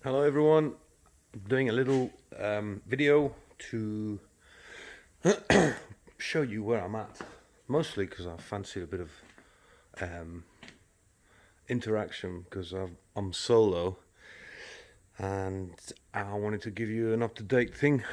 Hello everyone, doing a little video to show you where I'm at, mostly because I fancied a bit of interaction because I'm solo and I wanted to give you an up-to-date thing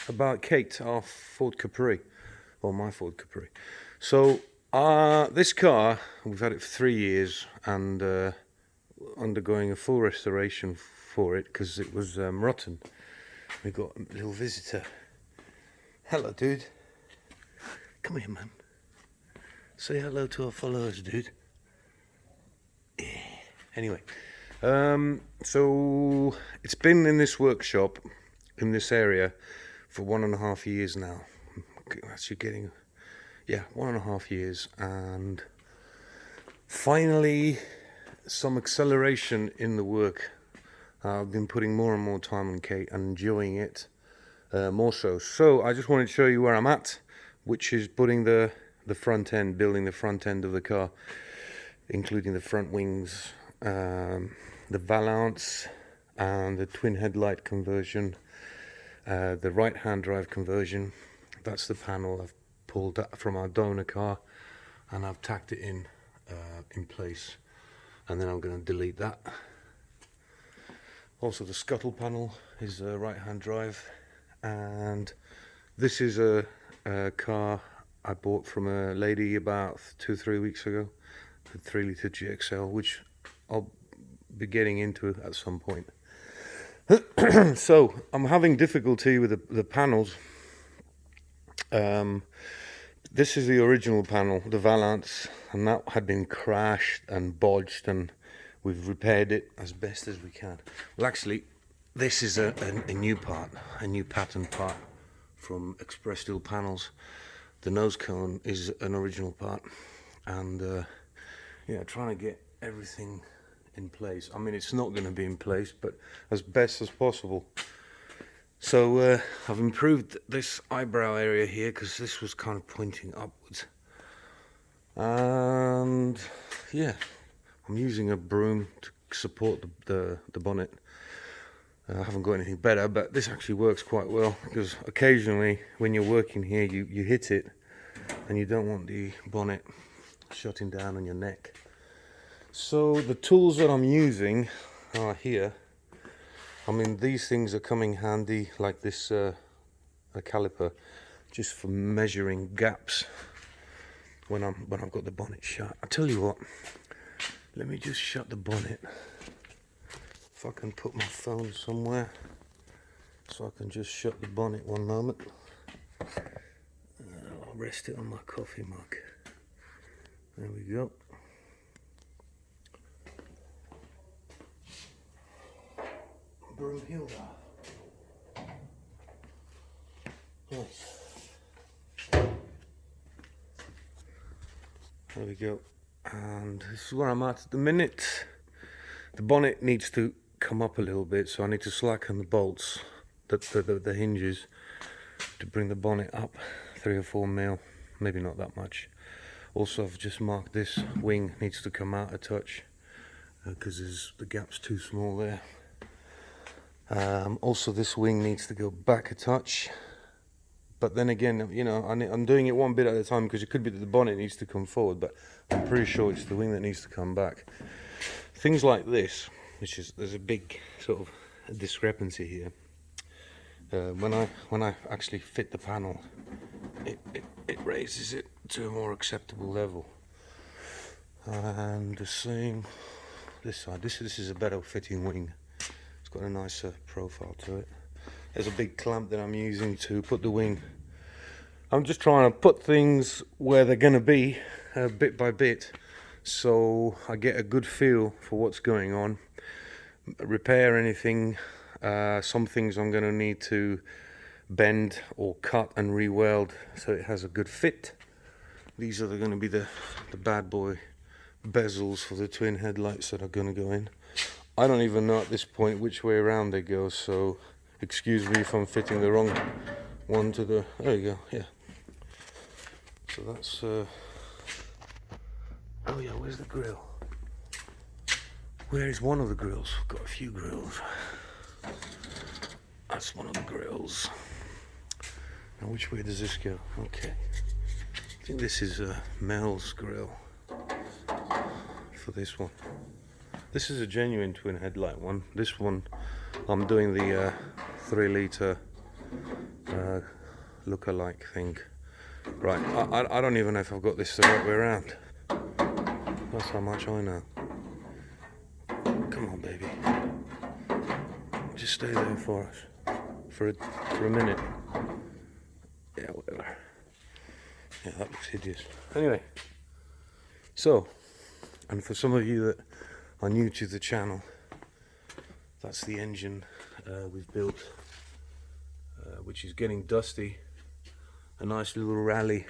about Kate, our Ford Capri, or my Ford Capri. So this car, we've had it for 3 years and undergoing a full restoration for it because it was rotten. We got a little visitor. Hello, dude. Come here, man. Say hello to our followers, dude. Yeah. Anyway, so it's been in this workshop in this area for 1.5 years now. Actually, getting 1.5 years, and finally some acceleration in the work. I've been putting more and more time on Kate and enjoying it more so. So I just wanted to show you where I'm at, which is putting the front end, building the front end of the car, including the front wings, the valance and the twin headlight conversion, the right hand drive conversion. That's the panel I've pulled from our donor car and I've tacked it in place, and then I'm going to delete that. Also, the scuttle panel is a right hand drive, and this is a car I bought from a lady about 2-3 weeks ago, a 3-litre GXL, which I'll be getting into at some point. So I'm having difficulty with the panels. This is the original panel, the valance, and that had been crashed and bodged, and we've repaired it as best as we can. Well, actually, this is a new part, a new pattern part from Express Steel Panels. The nose cone is an original part, and trying to get everything in place. I mean, it's not going to be in place, but as best as possible. So I've improved this eyebrow area here because this was kind of pointing upwards, and yeah, I'm using a broom to support the bonnet. I haven't got anything better, but this actually works quite well because occasionally when you're working here you hit it and you don't want the bonnet shutting down on your neck. So the tools that I'm using are here. I mean, these things are coming handy, like this a caliper, just for measuring gaps when I've got the bonnet shut. I tell you what, let me just shut the bonnet. If I can put my phone somewhere so I can just shut the bonnet one moment. I'll rest it on my coffee mug. There we go. Broomhilda. Nice. There we go. And this is where I'm at the minute. The bonnet needs to come up a little bit, so I need to slacken the bolts, the hinges, to bring the bonnet up 3 or 4 mil, maybe not that much. Also, I've just marked this wing needs to come out a touch because the gap's too small there. Also, this wing needs to go back a touch, but then again, you know, I'm doing it one bit at a time because it could be that the bonnet needs to come forward, but I'm pretty sure it's the wing that needs to come back. Things like this, there's a big sort of discrepancy here. When I actually fit the panel, it raises it to a more acceptable level. And the same this side. This is a better fitting wing. It's got a nicer profile to it. There's a big clamp that I'm using to put the wing. I'm just trying to put things where they're going to be, bit by bit, so I get a good feel for what's going on. Repair anything. Some things I'm going to need to bend or cut and re-weld so it has a good fit. These are going to be the bad boy bezels for the twin headlights that are going to go in. I don't even know at this point which way around they go, so excuse me if I'm fitting the wrong one to the... There you go, yeah. So that's... Oh yeah, where's the grill? Where is one of the grills? I've got a few grills. That's one of the grills. Now which way does this go? Okay. I think this is Mel's grill for this one. This is a genuine twin headlight one. This one, I'm doing the 3 litre look-alike thing. Right, I don't even know if I've got this the right way around. That's how much I know. Come on, baby. Just stay there for us. For a minute. Yeah, whatever. Yeah, that looks hideous. Anyway, so, and for some of you that are new to the channel, that's the engine we've built, which is getting dusty. A nice little rally,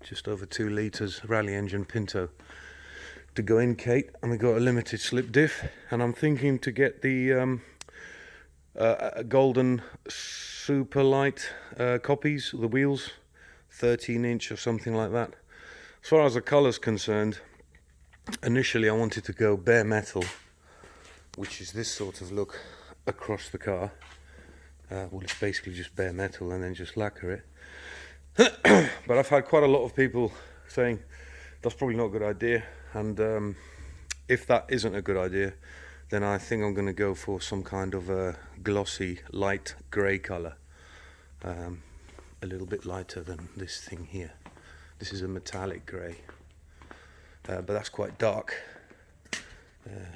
just over 2 litres, rally engine Pinto to go in, Kate, and we got a limited slip diff, and I'm thinking to get the golden super light copies, the wheels, 13-inch or something like that. As far as the colour's concerned, initially I wanted to go bare metal, which is this sort of look across the car. Well, it's basically just bare metal and then just lacquer it. But I've had quite a lot of people saying that's probably not a good idea, and if that isn't a good idea, then I think I'm going to go for some kind of a glossy light grey colour, a little bit lighter than this thing here. This is a metallic grey, but that's quite dark.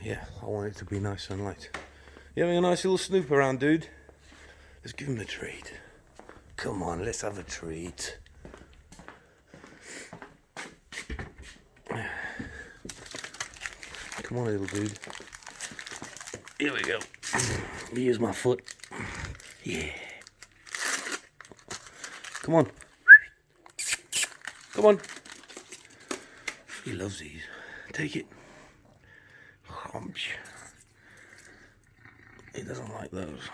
Yeah, I want it to be nice and light. You having a nice little snoop around, dude? Let's give him a treat. Come on, let's have a treat. Come on, little dude. Here we go. Here's my foot. Yeah. Come on. Come on. He loves these. Take it. He doesn't like those.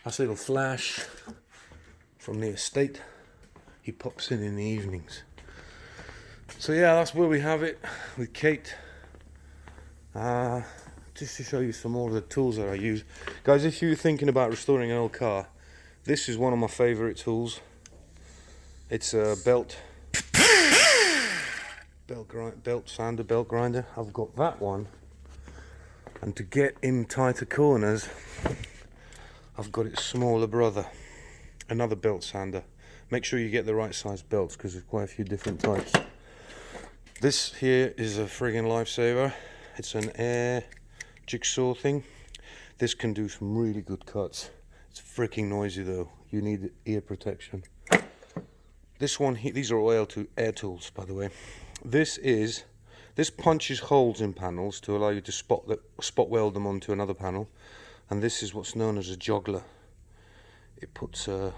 That's a little Flash from the estate. He pops in the evenings. So yeah, that's where we have it with Kate. Just to show you some more of the tools that I use. Guys, if you're thinking about restoring an old car, this is one of my favourite tools. It's a belt sander, belt grinder. I've got that one. And to get in tighter corners, I've got its smaller brother, another belt sander. Make sure you get the right size belts because there's quite a few different types. This here is a friggin' lifesaver. It's an air jigsaw thing. This can do some really good cuts. It's freaking noisy though. You need ear protection. This one here, these are all air tools, by the way. This punches holes in panels to allow you to spot weld them onto another panel. And this is what's known as a joggler. It puts I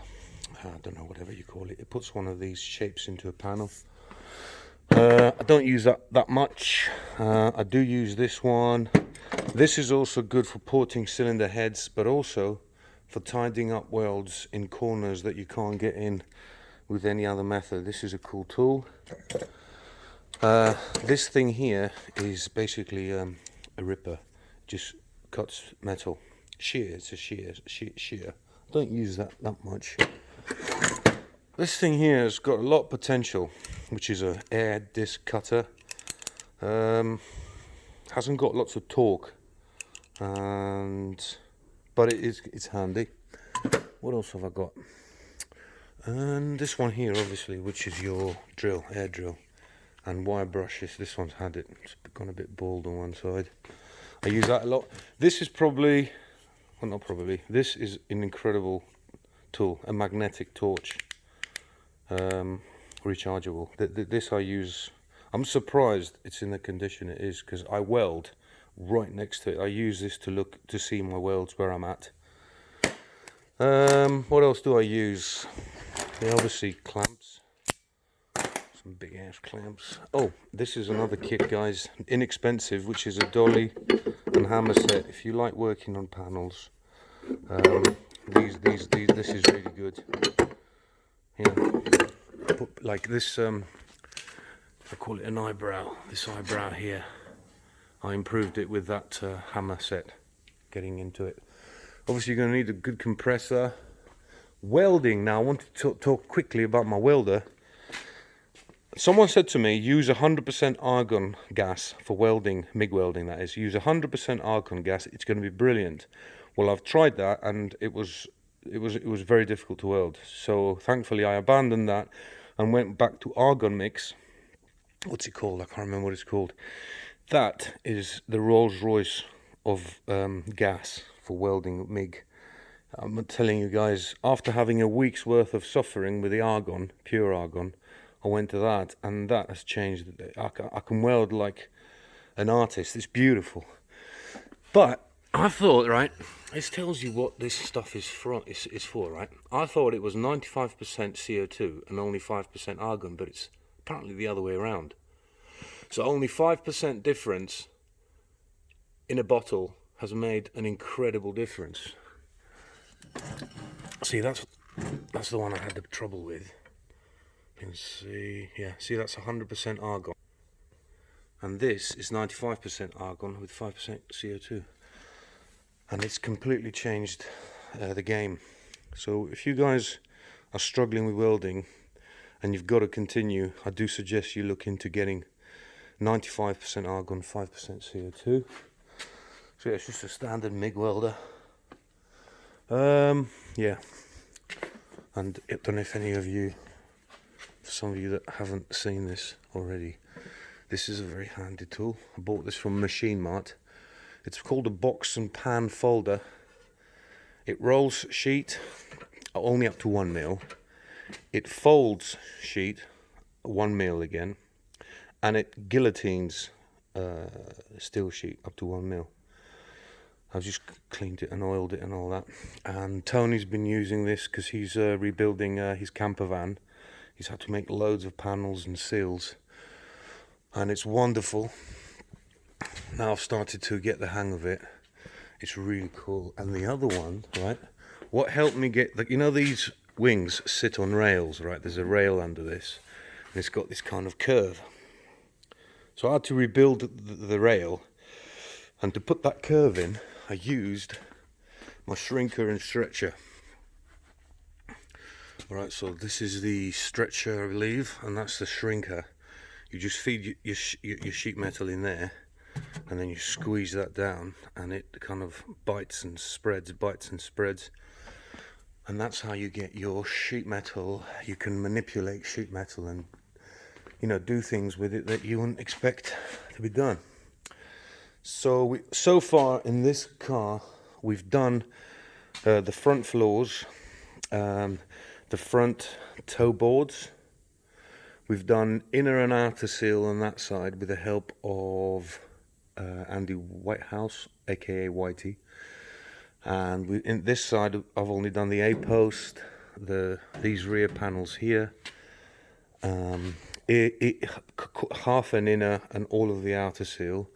don't know, whatever you call it. It puts one of these shapes into a panel. I don't use that much. I do use this one. This is also good for porting cylinder heads, but also for tidying up welds in corners that you can't get in with any other method. This is a cool tool. This thing here is basically a ripper. Just cuts metal. It's a shear. I don't use that much. This thing here has got a lot of potential, which is a air disc cutter. Hasn't got lots of torque, but it's handy. What else have I got? And this one here, obviously, which is your drill, air drill, and wire brushes. This one's had it. It's gone a bit bald on one side. I use that a lot. This is probably, well, not probably. This is an incredible tool, a magnetic torch. Rechargeable. This I use. I'm surprised it's in the condition it is because I weld right next to it. I use this to see my welds where I'm at. What else do I use? Yeah, obviously clamps. Some big ass clamps. Oh, this is another kit, guys. Inexpensive, which is a dolly and hammer set. If you like working on panels, this is really good. Yeah, put like this. I call it an eyebrow. This eyebrow here. I improved it with that hammer set, getting into it. Obviously you're going to need a good compressor. Welding, now I want to talk quickly about my welder. Someone said to me, use 100% argon gas for welding, MIG welding that is. Use 100% argon gas, it's going to be brilliant. Well, I've tried that and it was very difficult to weld. So thankfully I abandoned that and went back to argon mix. What's it called? I can't remember what it's called. That is the Rolls Royce of gas for welding MIG. I'm telling you guys, after having a week's worth of suffering with the argon, pure argon, I went to that, and that has changed. I can weld like an artist. It's beautiful. But I thought, right, this tells you what this stuff is for, right? I thought it was 95% CO2 and only 5% argon, but it's apparently the other way around. So only 5% difference in a bottle has made an incredible difference. See, that's the one I had the trouble with. You can see, yeah, see that's 100% argon. And this is 95% argon with 5% CO2. And it's completely changed the game. So if you guys are struggling with welding and you've got to continue, I do suggest you look into getting 95% argon, 5% CO2. So yeah, it's just a standard MIG welder. Yeah, and I don't know if any of you, for some of you that haven't seen this already, this is a very handy tool. I bought this from Machine Mart. It's called a box and pan folder. It rolls sheet only up to 1 mil. It folds sheet 1 mil again, and it guillotines steel sheet up to 1 mil. I've just cleaned it and oiled it and all that. And Tony's been using this because he's rebuilding his camper van. He's had to make loads of panels and seals, and it's wonderful. Now I've started to get the hang of it. It's really cool. And the other one, right, what helped me get, like, you know, these wings sit on rails, right? There's a rail under this, and it's got this kind of curve. So I had to rebuild the rail, and to put that curve in, I used my shrinker and stretcher. Alright, so this is the stretcher, I believe, and that's the shrinker. You just feed your sheet metal in there, and then you squeeze that down, and it kind of bites and spreads, and that's how you get your sheet metal. You can manipulate sheet metal and, you know, do things with it that you wouldn't expect to be done. So far in this car, we've done the front floors, the front toe boards. We've done inner and outer seal on that side with the help of Andy Whitehouse, aka Whitey. And in this side, I've only done the A-post, these rear panels here, half an inner and all of the outer seal.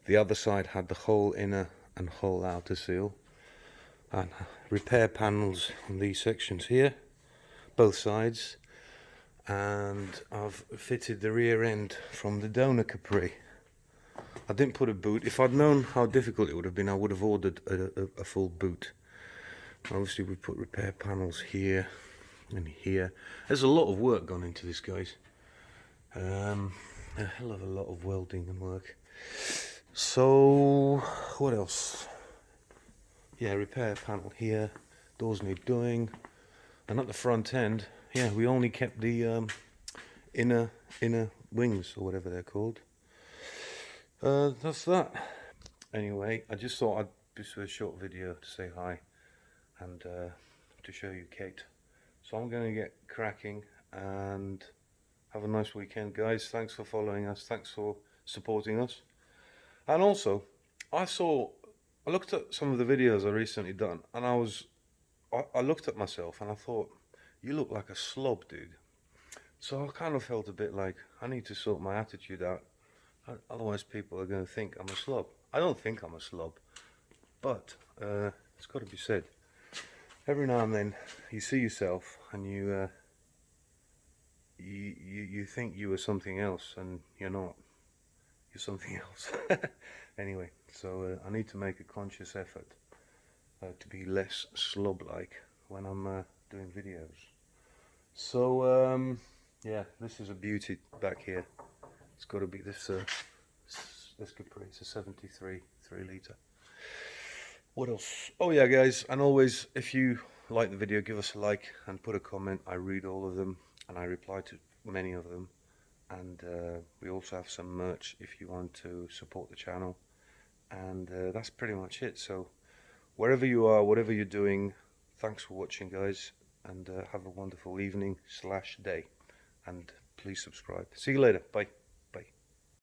The other side had the whole inner and whole outer seal, and repair panels on these sections here, both sides. And I've fitted the rear end from the donor Capri. I didn't put a boot. If I'd known how difficult it would have been, I would have ordered a full boot. Obviously we put repair panels here and here. There's a lot of work gone into this, guys. A hell of a lot of welding and work. So what else? Yeah, repair panel here, doors need doing. And at the front end, yeah, we only kept the inner wings, or whatever they're called. That's that. Anyway, I just thought I'd just do a short video to say hi and to show you Kate. So I'm going to get cracking, and have a nice weekend, guys. Thanks for following us. Thanks for supporting us. And also, I looked at some of the videos I recently done, and I looked at myself and I thought, you look like a slob, dude. So I kind of felt a bit like I need to sort my attitude out. Otherwise people are going to think I'm a slob. I don't think I'm a slob, but it's got to be said. Every now and then you see yourself and you think you are something else, and you're not. you're something else. Anyway, so I need to make a conscious effort to be less slob-like when I'm doing videos. So yeah, this is a beauty back here. It's got to be this Capri. It's a 73 3-litre. What else? Oh yeah, guys, and always, if you like the video, give us a like and put a comment. I read all of them and I reply to many of them. And we also have some merch if you want to support the channel. And that's pretty much it. So wherever you are, whatever you're doing, thanks for watching, guys, and have a wonderful evening / day. And please subscribe. See you later. Bye.